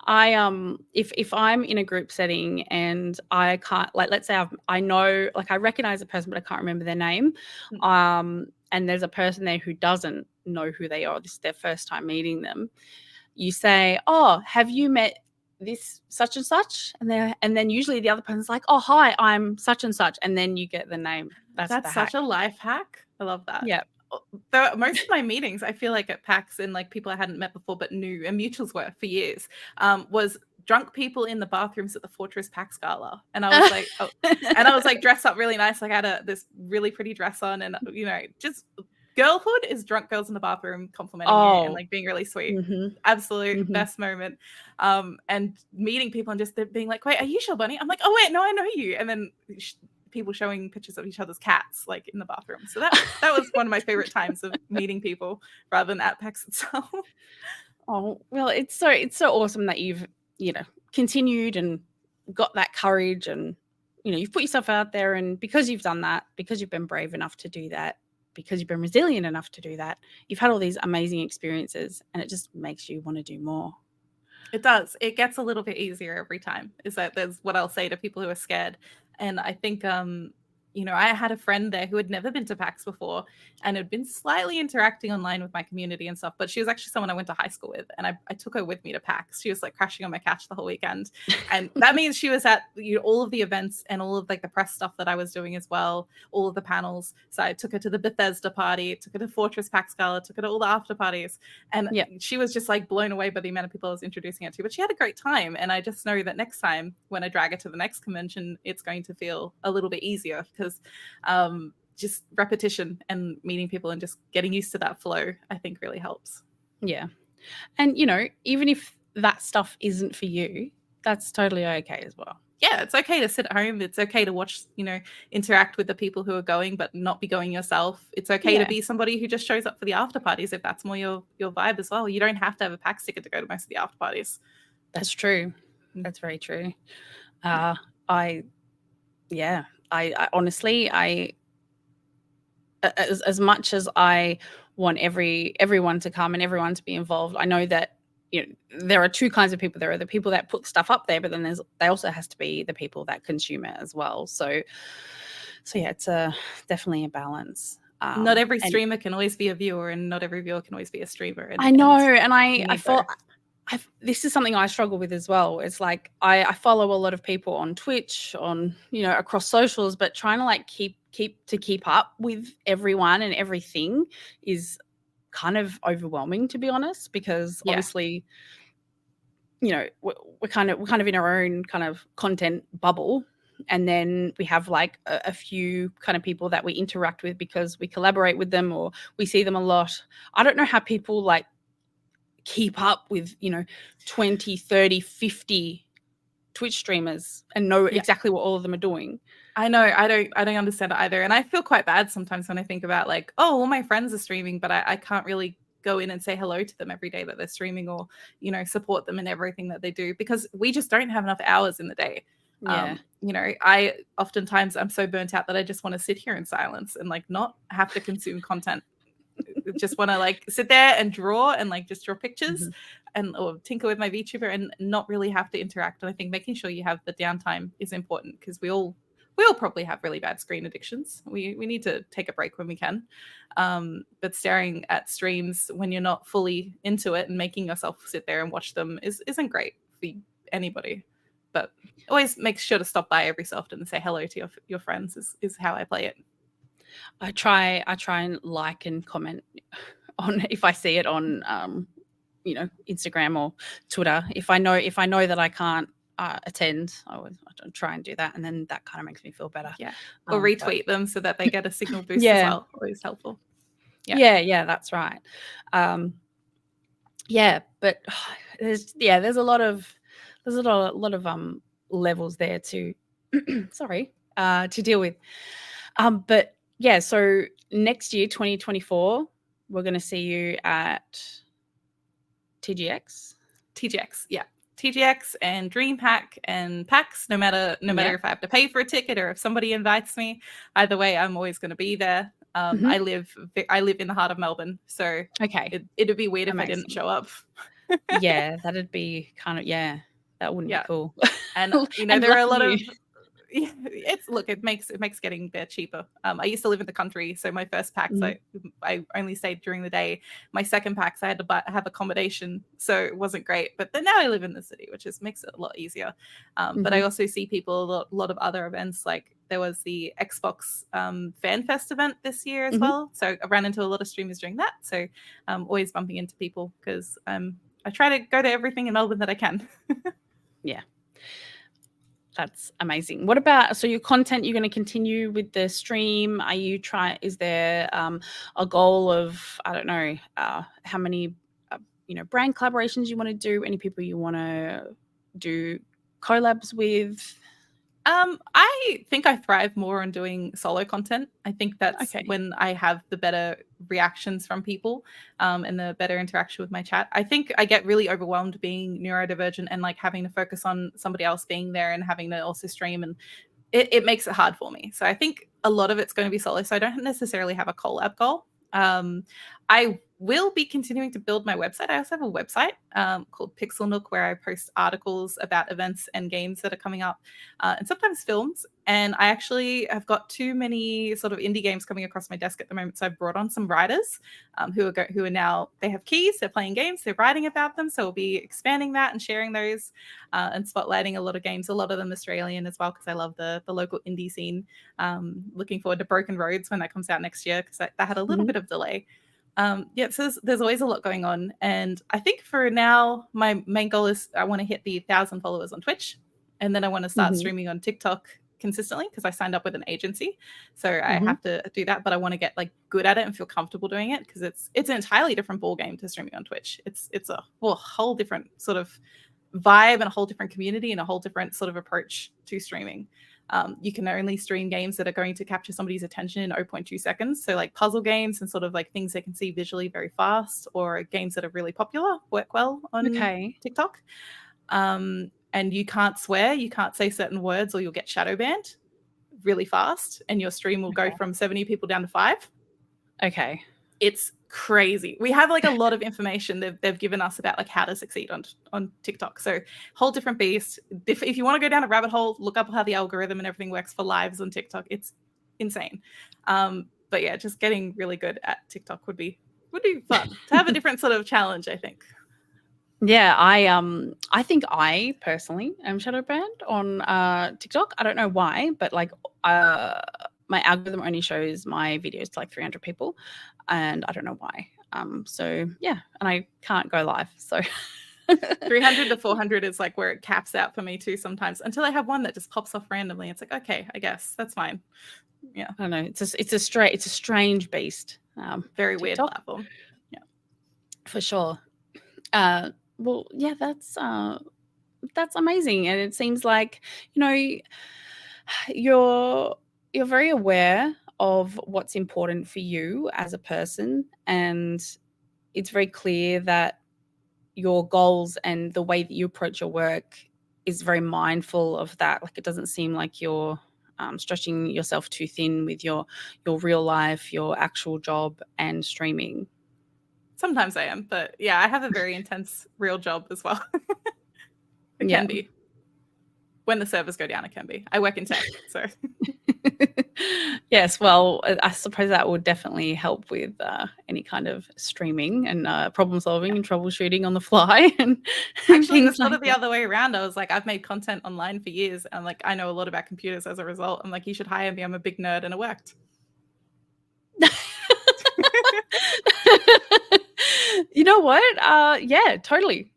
If I'm in a group setting and I can't, like, let's say I know, like, I recognize a person, but I can't remember their name. And there's a person there who doesn't know who they are. This is their first time meeting them. You say, oh, have you met this such and such? And then usually the other person's like, oh, hi, I'm such and such. And then you get the name. That's
such a life hack. I love that.
Yeah.
Most of my meetings, I feel like at PAX, and like people I hadn't met before but knew, and mutuals were for years, was drunk people in the bathrooms at the Fortress PAX Gala. And I was like, oh, and I was like dressed up really nice. Like I had this really pretty dress on, and you know, just girlhood is drunk girls in the bathroom complimenting you and like being really sweet. Absolute best moment. And meeting people and just being like, wait, are you Shellbunny? I'm like, oh wait, no, I know you. And then people showing pictures of each other's cats like in the bathroom. So that was one of my favorite times of meeting people rather than at PAX itself.
Oh, well, it's so awesome that you've, you know, continued and got that courage, and, you know, you've put yourself out there, and because you've done that, because you've been brave enough to do that, because you've been resilient enough to do that, you've had all these amazing experiences, and it just makes you want to do more.
It does. It gets a little bit easier every time. That's what I'll say to people who are scared. And I think, you know, I had a friend there who had never been to PAX before and had been slightly interacting online with my community and stuff. But she was actually someone I went to high school with, and I took her with me to PAX. She was like crashing on my couch the whole weekend. And that means she was at, you know, all of the events and all of like the press stuff that I was doing as well, all of the panels. So I took her to the Bethesda party, took her to Fortress PAX Gala, took her to all the after parties. And she was just like blown away by the amount of people I was introducing her to. But she had a great time. And I just know that next time when I drag her to the next convention, it's going to feel a little bit easier, because just repetition and meeting people and just getting used to that flow, I think, really helps.
Yeah. And, you know, even if that stuff isn't for you, that's totally okay as well.
yeah, it's okay to sit at home. It's okay to watch, interact with the people who are going, but not be going yourself. It's okay to
Yeah,
be somebody who just shows up for the after parties if that's more your vibe as well. You don't have to have a PAX ticket to go to most of the after parties.
that's true.
Mm.
That's very true. I honestly, as much as I want everyone to come and everyone to be involved, I know that there are two kinds of people. There are the people that put stuff up there, but then there also has to be the people that consume it as well. So yeah, it's definitely a balance.
Not every
And
streamer can always be a viewer, and not every viewer can always be a streamer. And
I know, and
you
I
need
thought
both.
this is something I struggle with as well. It's like I follow a lot of people on Twitch, on across socials, but trying to like keep up with everyone and everything is kind of overwhelming, to be honest, because
Yeah.
obviously, we're kind of in our own kind of content bubble, and then we have like a few kind of people that we interact with because we collaborate with them or we see them a lot. I don't know how people like keep up with 20, 30, 50 Twitch streamers and know
Yeah.
exactly what all of them are doing.
I know. I don't understand it either. And I feel quite bad sometimes when I think about like, oh, all my friends are streaming, but I can't really go in and say hello to them every day that they're streaming, or, support them in everything that they do, because we just don't have enough hours in the day.
Yeah.
I oftentimes I'm so burnt out that I just want to sit here in silence and like not have to consume content. Just want to like sit there and draw and like just draw pictures and or tinker with my VTuber and not really have to interact. And I think making sure you have the downtime is important, because we all probably have really bad screen addictions. We need to take a break when we can. But staring at streams when you're not fully into it and making yourself sit there and watch them isn't great for anybody. But always make sure to stop by every so often and say hello to your friends is how I play it.
I try and like and comment on if I see it on Instagram or Twitter. If I know that I can't attend, I try and do that, and then that kind of makes me feel better.
Yeah, or retweet them so that they get a signal boost as well. Always helpful.
Yeah, that's right. Yeah, but there's a lot of levels there to to deal with. But yeah, so next year, 2024, we're going to see you at TGX.
Yeah. TGX and DreamHack and PAX, no matter if I have to pay for a ticket or if somebody invites me. Either way, I'm always going to be there. I live in the heart of Melbourne, so
okay,
it'd be weird if I didn't show up.
Yeah, that'd be kind of that wouldn't be cool.
And there are a lot of it makes getting there cheaper. I used to live in the country, so my first PAX I only stayed during the day. My second PAX I had to have accommodation, so it wasn't great. But then now I live in the city, which makes it a lot easier. But I also see people a lot of other events, like there was the Xbox Fan Fest event this year as well. So I ran into a lot of streamers during that. So I'm always bumping into people because I try to go to everything in Melbourne that I can.
Yeah. That's amazing. What about, so your content, you're going to continue with the stream? Is there a goal of, I don't know, how many, brand collaborations you want to do? Any people you want to do collabs with?
I think I thrive more on doing solo content. I think that's when I have the better reactions from people and the better interaction with my chat. I think I get really overwhelmed being neurodivergent and like having to focus on somebody else being there and having to also stream, and it makes it hard for me. So I think a lot of it's going to be solo. So I don't necessarily have a collab goal. I will be continuing to build my website. I also have a website called Pixel Nook, where I post articles about events and games that are coming up, and sometimes films. And I actually have got too many sort of indie games coming across my desk at the moment, so I've brought on some writers who are now, they have keys, they're playing games, they're writing about them. So we'll be expanding that and sharing those and spotlighting a lot of games, a lot of them Australian as well, because I love the local indie scene. Looking forward to Broken Roads when that comes out next year, because that had a little bit of delay. So there's always a lot going on, and I think for now my main goal is I want to hit the 1,000 followers on Twitch, and then I want to start streaming on TikTok consistently, because I signed up with an agency, so I have to do that. But I want to get like good at it and feel comfortable doing it, because it's an entirely different ball game to streaming on Twitch. It's a whole different sort of vibe and a whole different community and a whole different sort of approach to streaming. You can only stream games that are going to capture somebody's attention in 0.2 seconds. So like puzzle games and sort of like things they can see visually very fast, or games that are really popular work well on TikTok. And you can't swear, you can't say certain words, or you'll get shadow banned really fast, and your stream will go from 70 people down to 5.
Okay.
It's crazy. We have like a lot of information they've given us about like how to succeed on TikTok. So whole different beast. If you want to go down a rabbit hole, look up how the algorithm and everything works for lives on TikTok. It's insane. But yeah, just getting really good at TikTok would be fun to have a different sort of challenge, I think.
Yeah, I think I personally am shadow banned on TikTok. I don't know why, but like my algorithm only shows my videos to like 300 people, and I don't know why. So yeah, and I can't go live. So
300 to 400 is like where it caps out for me too sometimes, until I have one that just pops off randomly. It's like, okay, I guess that's fine. Yeah,
I don't know. It's a strange beast.
Very
TikTok.
weird platform. Yeah,
for sure. Well, yeah, that's amazing, and it seems like you're very aware of what's important for you as a person, and it's very clear that your goals and the way that you approach your work is very mindful of that. Like, it doesn't seem like you're stretching yourself too thin with your real life, your actual job, and streaming.
Sometimes I am, but yeah, I have a very intense real job as well. It can be. When the servers go down, it can be. I work in tech, so.
Yes, well, I suppose that would definitely help with any kind of streaming and problem solving and troubleshooting on the fly. And
actually, it's sort of the other way around. I was like, I've made content online for years, and like I know a lot about computers as a result. I'm like, you should hire me. I'm a big nerd, and it worked.
You know what? Yeah, totally.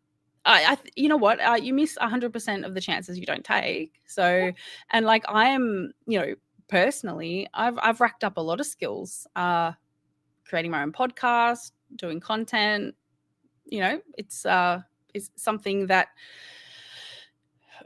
You know what? You miss 100% of the chances you don't take. So, and like I am, personally, I've racked up a lot of skills. Creating my own podcast, doing content. It's something that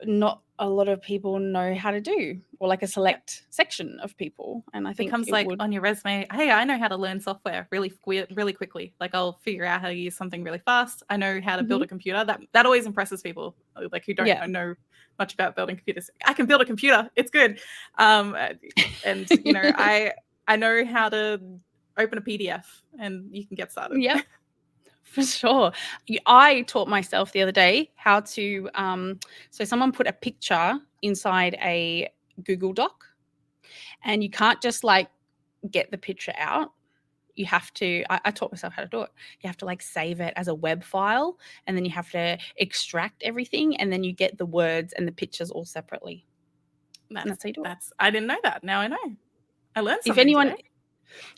not a lot of people know how to do, or like a select section of people. And I think
it comes like on your resume, hey, I know how to learn software really quickly. Like I'll figure out how to use something really fast. I know how to build a computer. That always impresses people like who don't know much about building computers. I can build a computer. It's good. And I know how to open a PDF, and you can get started.
Yep. For sure. I taught myself the other day how to, so someone put a picture inside a Google Doc, and you can't just like get the picture out. You have to, I taught myself how to do it. You have to like save it as a web file, and then you have to extract everything, and then you get the words and the pictures all separately. That's how you do it.
I didn't know that. Now I know. I learned something
If anyone,
today.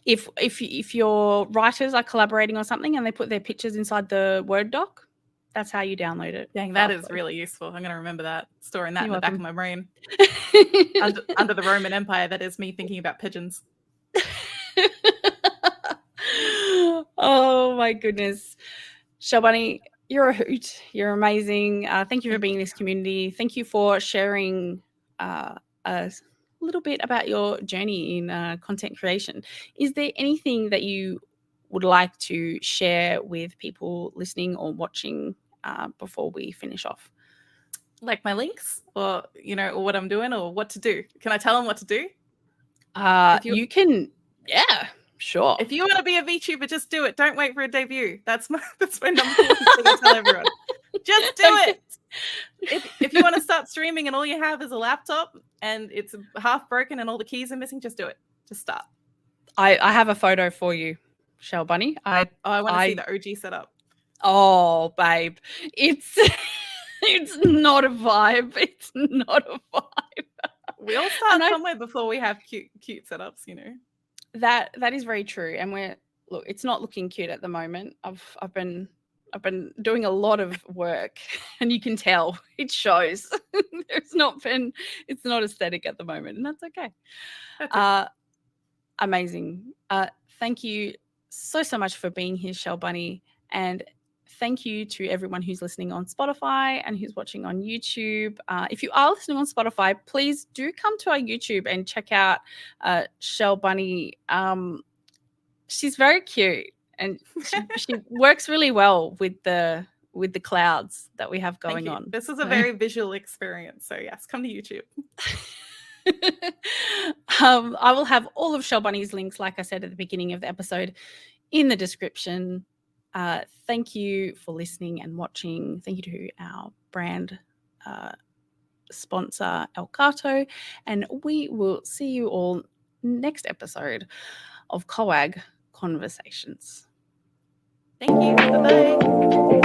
If your writers are collaborating on something and they put their pictures inside the Word doc, that's how you download it.
Dang, that is really useful. I'm going to remember that, storing that in the back of my brain. under the Roman Empire, that is me thinking about pigeons.
Oh my goodness. Shellbunny, you're a hoot. You're amazing. Thank you for being in this community. Thank you for sharing a little bit about your journey in content creation. Is there anything that you would like to share with people listening or watching before we finish off?
Like my links, or or what I'm doing, or what to do? Can I tell them what to do?
You can, yeah, sure.
If you want to be a VTuber, just do it. Don't wait for a debut. That's my number one thing I tell everyone. Just do it. If you want to start streaming and all you have is a laptop and it's half broken and all the keys are missing, just do it. Just start.
I have a photo for you, Shellbunny. I
want to see the OG setup.
Oh, babe, it's not a vibe. It's not a vibe.
We all start somewhere before we have cute setups,
That is very true. And it's not looking cute at the moment. I've been doing a lot of work, and you can tell it shows. It's not aesthetic at the moment, and that's okay. Amazing. Thank you so much for being here, Shellbunny, and thank you to everyone who's listening on Spotify and who's watching on YouTube. If you are listening on Spotify, please do come to our YouTube and check out Shellbunny. She's very cute, and she works really well with the clouds that we have going on.
This is a very visual experience, so yes, come to YouTube.
I will have all of Shellbunny's links, like I said at the beginning of the episode, in the description. Thank you for listening and watching. Thank you to our brand sponsor, Elgato, and we will see you all next episode of COAGG Conversations.
Thank you. Bye-bye.